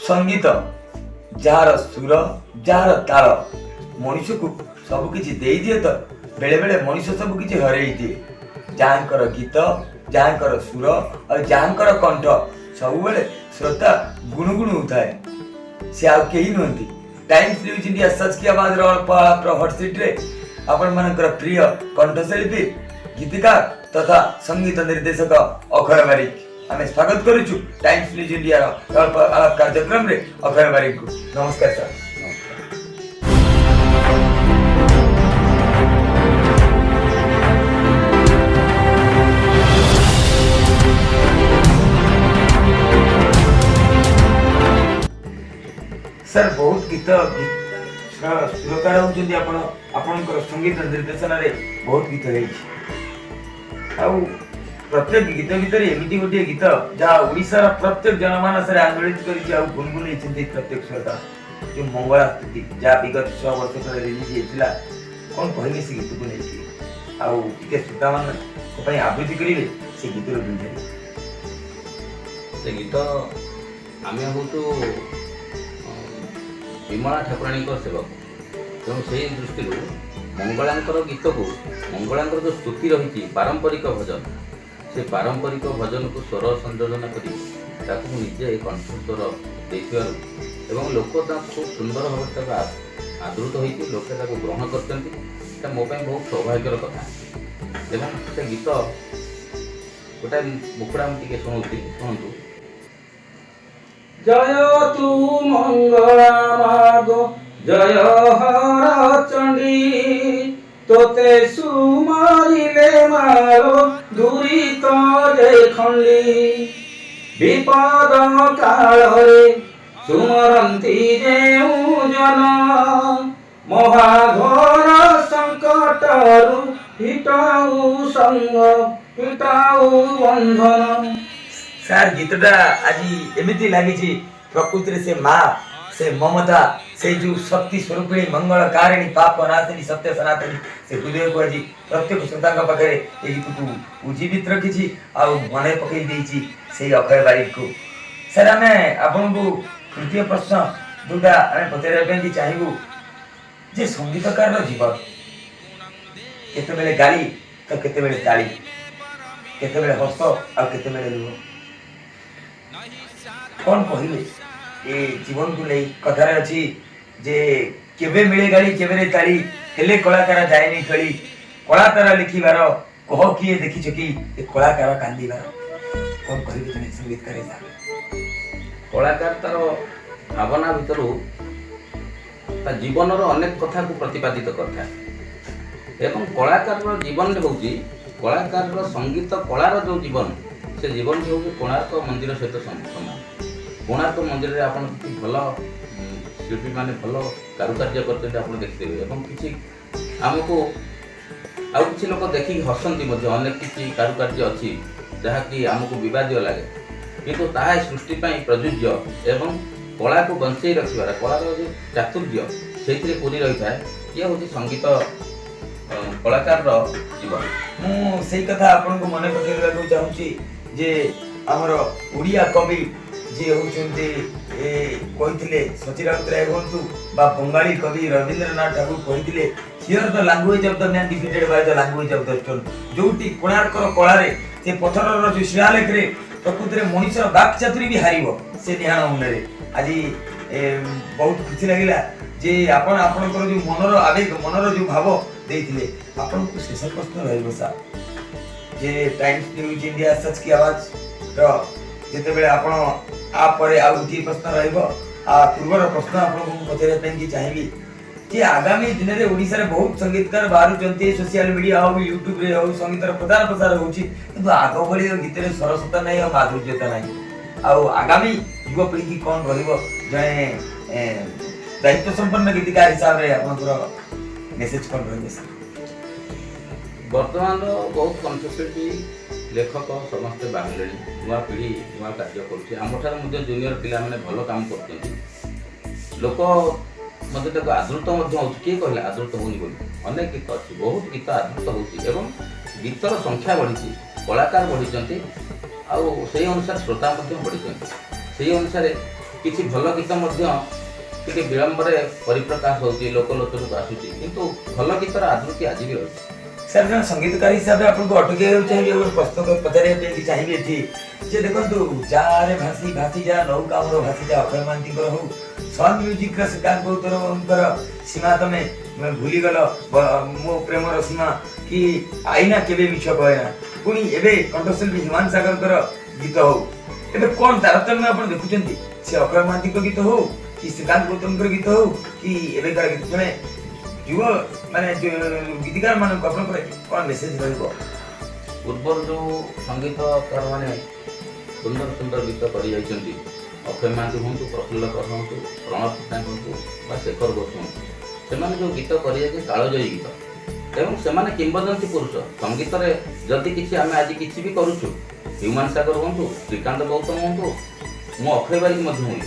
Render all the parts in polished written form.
संगीत जार सुर जार ताल मनीष को सबकि दे दिए तो बेले बेले मनीष सबकि हर दिए जहाँकर गीत जहाँकर सुर और जहाँकर कंठ सब बेले श्रोता गुणगुण होता है से आउ कहीं नुहति टाइम्स न्यूज इंडिया सच की आवाज हट सीट रे आपण मानकर प्रिय कंठशिल्पी गीतिकार तथा संगीत निर्देशक अक्षय बारिक आम स्वागत करुचु टाइम्स न्यूज इंडिया कार्यक्रम रे अक्षय बारिक को नमस्कार सर। सर बहुत गीत सुरकार होउछन्ती आपण संगीत निर्देशन रे बहुत गीत है प्रत्येक गीत भीतर एमती गोटे गीत जहाँ ओडिशार प्रत्येक जनमानस आंदोलित कर गुनगुन प्रत्येक श्रोता जो मंगला स्तुति जहाँ विगत 6 वर्ष तले रिलीज होता कौन कहले से गीत को नहीं आउ श्रोता मान आवृत्ति करेंगे से गीत से गीत आम हूँ विमला ठाकुराणी सेवक तेणु से दृष्टि मंगलांकर गीत को मंगलांकर जो स्तुति रही पारंपरिक भजन से पारंपरिक भजन को स्वर संयोजन कर निजे कंठस्वर एवं लोक खूब सुंदर भाव आदृत होती लोके ग्रहण कर मो बहुत सौभाग्यर कथा एवं से गीत गोटे मुखड़ा टे शुणु जय तू मंगला मागो जय हर चंडी तोते सुमारिले मारो दूरी तो जय खंडी विपद कालरे सुमरंती जेउ जन महाघोर संकटरु हिटाऊ संग हिटाऊ बंधन। सार गीतटा आज एमती लगी प्रकृति से माँ से ममता से जो शक्ति स्वरूपिणी मंगल कारिणी पाप नाशिनी सत्य सनातनी से हृदय को आज प्रत्येक श्रोता पाखे ये गीत को उज्जीवित रखी मन पकई से अक्षय बारिक को सर आम आपन को तृतीय प्रश्न जोटा आम पचार चाहबू जे संगीतकार जीवन केते गाड़ी तो केते ताली केते हस आ केते लुह कौन कहले ये जीवन को नहीं कथार अच्छी जे केबे मिले गाड़ी केबे ताली हेले कलाकार जाएनी खेली कलाकार लिखिबार कह किए देखी कि ये कलाकार कांदीबार कौन कहबे जने संगीतकार कलाकार तार भावना भितर जीवन अनेक कथा को प्रतिपादित करता एवं कलाकार जीवन होउची कलाकार संगीत कलार जो जीवन से जीवन जो कोणार्क मंदिर सहित समान कोणार्क मंदिर में आप भल शिल्पी मैंने भल कारुकार्य करते आप देखते एवं किसी आमको आउ किसी लोग देखिक हसती अनेक किसी कारुकार्य अच्छी जहाँकि आमको विवादीय लगे किंतु ताहा सृष्टि प्रयोज्य एवं कला को बंचई रखार कलार जो चातुर्य से पूरी रही है ये हूँ संगीत कलाकार जीवन मुझे कथा आपको मन पकड़ चाहूँगी जे आमर ओडिया कवि जी होते सची राउतराय हूँ बंगाली कवि रवींद्रनाथ ठाकुर कहते here the language of the man defeated by the language of the stone जोटी कोणार्क कलारे से पत्थर जो शिलालेख रे प्रकृति में मनुष्य बाक चातुरी भी हारिबो से निहाण मुंडे आज बहुत खुशी लगिला जे आपण आपनकर जो मनर आवेग मनर जो भाव देथिले आपण को शेष प्रश्न रहइबो सा जे टाइम्स न्यूज इंडिया सच की आवाज रो जेते बेले आपण आ परे आ उठी प्रश्न रहइबो आ पूर्वर प्रश्न आपण को पचरे पेन की चाहिबी जे आगामी दिन रे ओडिसा रे बहुत संगीतकार बाहर जंती सोशल मीडिया हो यूट्यूब रे हो संगीत रो प्रचार प्रसार होउची किंतु आगो भली गीत रे सरसता नै और माधुर्यता नै आ आगामी युवा पीढ़ी की कौन रहइबो जने दायित्व संपन्न गीतकार हिसाब रे आपनकर मेसेज कौन रहइबो वर्तमान बहुत कंठशिल्पी लेखक समस्ते बाहर नुआ पीढ़ी नुआ कार्य कर जूनियर पिला माने भल काम कर लोक मत आदृत किए कहले आदृत होनी बोली अनेक गीत अच्छी बहुत गीत आदृत हो गीतर संख्या बढ़ी कलाकार बढ़ी आउ से अनुसार श्रोता बढ़ी से अनुसार କିଛି ଭଲ ଗୀତ ମଧ୍ୟ ଟିକେ ବିଳମ୍ବରେ ପରିପ୍ରକାଶ ହେଉଛି, ଲୋକଲୋଚନକୁ ଆସୁଛି, କିନ୍ତୁ ଭଲ ଗୀତର ଆଦୃତି ଆଜି ବି ଅଛି। ସାର୍ ଜଣେ ସଙ୍ଗୀତକାର ହିସାବରେ ଆପଣଙ୍କୁ ଅଟକେଇବାକୁ ଚାହିଁବି, ଗୋଟେ ପ୍ରଶ୍ନ ପଚାରିବା ପାଇଁ ଚାହିଁବି ଏଠି ଯେ ଦେଖନ୍ତୁ ଯାରେ ଭାସି ଭାସି ଯା ନୌକା ଆମର ଭାସି ଯା ଅକ୍ଷୟ ମହାନ୍ତିଙ୍କର ହଉ, ସନ୍ ମ୍ୟୁଜିକ୍ର ଶ୍ରୀକାନ୍ତ ଗୌତମଙ୍କର ସୀମା ତମେ ଭୁଲିଗଲ, ମୋ ପ୍ରେମର ସୀମା କି ଆଇନା କେବେ ମିଛ କହେନା, ପୁଣି ଏବେ କଣ୍ଠଶିଳ୍ପୀ ହିମାଂଶୁ ସାଗରଙ୍କର ଗୀତ ହଉ, ଏବେ କ'ଣ ତାରତମ୍ୟ ଆପଣ ଦେଖୁଛନ୍ତି? ସେ ଅକ୍ଷୟ ମହାନ୍ତିଙ୍କ ଗୀତ ହଉ କି ଶ୍ରୀକାନ୍ତ ଗୌତମଙ୍କର ଗୀତ ହଉ କି ଏବେକାର ଗୀତ, ଜଣେ ଯୁବ ମାନେ ଗୀତିକାର ମାନଙ୍କୁ ଆପଣଙ୍କର କ'ଣ ମେସେଜ ରହିବ? ପୂର୍ବରୁ ଯେଉଁ ସଙ୍ଗୀତକାର ମାନେ ସୁନ୍ଦର ସୁନ୍ଦର ଗୀତ କରିଯାଇଛନ୍ତି, ଅକ୍ଷୟ ମହାନ୍ତି ହୁଅନ୍ତୁ, ପ୍ରଫୁଲ୍ଲ କର ହୁଅନ୍ତୁ, ପ୍ରଣବ ପଟ୍ଟନାୟକ ହୁଅନ୍ତୁ ବା ଶେଖର ଘୋଷ ହୁଅନ୍ତୁ, ସେମାନେ ଯେଉଁ ଗୀତ କରିଯାଇଛନ୍ତି କାଳଜୟୀ ଗୀତ ଏବଂ ସେମାନେ କିମ୍ବଦନ୍ତୀ ପୁରୁଷ ସଙ୍ଗୀତରେ। ଯଦି କିଛି ଆମେ ଆଜି କିଛି ବି କରୁଛୁ, ହ୍ୟୁମାନ ସାଗର ହୁଅନ୍ତୁ, ଶ୍ରୀକାନ୍ତ ଗୌତମ ହୁଅନ୍ତୁ, ମୁଁ ଅକ୍ଷୟ ବାରିକ ମଧ୍ୟ ହୁଏ,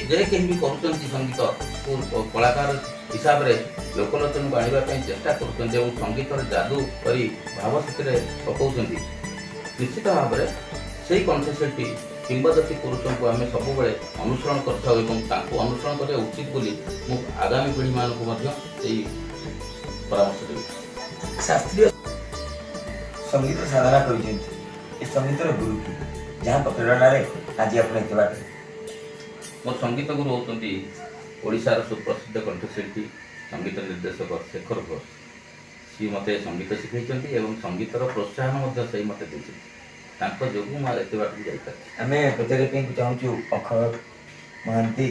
ଯେ କେହି ବି କରୁଛନ୍ତି ସଙ୍ଗୀତକୁ କଳାକାର ହିସାବରେ ଲୋକଲୋଚନକୁ ଆଣିବା ପାଇଁ ଚେଷ୍ଟା କରୁଛନ୍ତି ଏବଂ ସଙ୍ଗୀତରେ ଯାଦୁ କରି ଭାବ ସେଥିରେ ପକାଉଛନ୍ତି, ନିଶ୍ଚିତ ଭାବରେ ସେଇ କଣ୍ଠଶିଳ୍ପୀ କିମ୍ବଦନ୍ତୀ ପୁରୁଷଙ୍କୁ ଆମେ ସବୁବେଳେ ଅନୁସରଣ କରିଥାଉ ଏବଂ ତାଙ୍କୁ ଅନୁସରଣ କରିବା ଉଚିତ ବୋଲି ମୁଁ ଆଗାମୀ ପିଢ଼ିମାନଙ୍କୁ ମଧ୍ୟ ସେଇ ପରାମର୍ଶ ଦେବି। ଶାସ୍ତ୍ରୀୟ ସଙ୍ଗୀତ ସାଧନା କରିଛନ୍ତି, ଏ ସଙ୍ଗୀତର ଗୁରୁ କି ଯାହାଙ୍କ ପ୍ରେରଣାରେ ଆଜି ଆପଣ ଏତେ ବାଟ? ମୋ ସଙ୍ଗୀତ ଗୁରୁ ହେଉଛନ୍ତି ଓଡ଼ିଶାର ସୁପ୍ରସିଦ୍ଧ କଣ୍ଠଶିଳ୍ପୀ ସଙ୍ଗୀତ ନିର୍ଦ୍ଦେଶକ ଶେଖର ଘୋଷ। ସିଏ ମୋତେ ସଙ୍ଗୀତ ଶିଖାଇଛନ୍ତି ଏବଂ ସଙ୍ଗୀତର ପ୍ରୋତ୍ସାହନ ମଧ୍ୟ ସେଇ ମୋତେ ଦେଇଛନ୍ତି। ତାଙ୍କ ଯୋଗୁଁ ମୁଁ ଏତେ ବାଟକୁ ଯାଇପାରିଛି। ଆମେ ପଚାରିବା ପାଇଁ ଚାହୁଁଛୁ ଅକ୍ଷୟ ମହାନ୍ତି,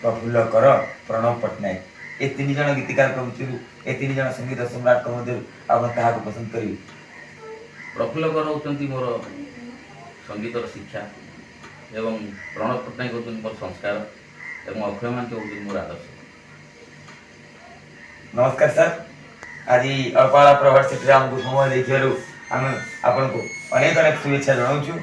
ପ୍ରଫୁଲ୍ଲ କର, ପ୍ରଣବ ପଟ୍ଟନାୟକ, ଏ ତିନି ଜଣ ଗୀତିକାରଙ୍କ ଭିତରୁ, ଏ ତିନି ଜଣ ସଙ୍ଗୀତ ସମ୍ରାଟଙ୍କ ମଧ୍ୟରୁ ଆପଣ କାହାକୁ ପସନ୍ଦ କରିବେ? ପ୍ରଫୁଲ୍ଲ କର ହେଉଛନ୍ତି ମୋର ସଙ୍ଗୀତର ଶିକ୍ଷା ଏବଂ ପ୍ରଣବ ପଟ୍ଟନାୟକ ହେଉଛନ୍ତି ମୋର ସଂସ୍କାର ଏବଂ ଅକ୍ଷୟ ମହାନ୍ତି ହେଉଛନ୍ତି ମୋର ଆଦର୍ଶ। ନମସ୍କାର ସାର୍, ଆଜି ଅଳ୍ପ ପ୍ରଭାତ ସେଠାରେ ଆମକୁ ସମୟ ଦେଇଥିବାରୁ ଆମେ ଆପଣଙ୍କୁ ଅନେକ ଅନେକ ଶୁଭେଚ୍ଛା ଜଣାଉଛୁ।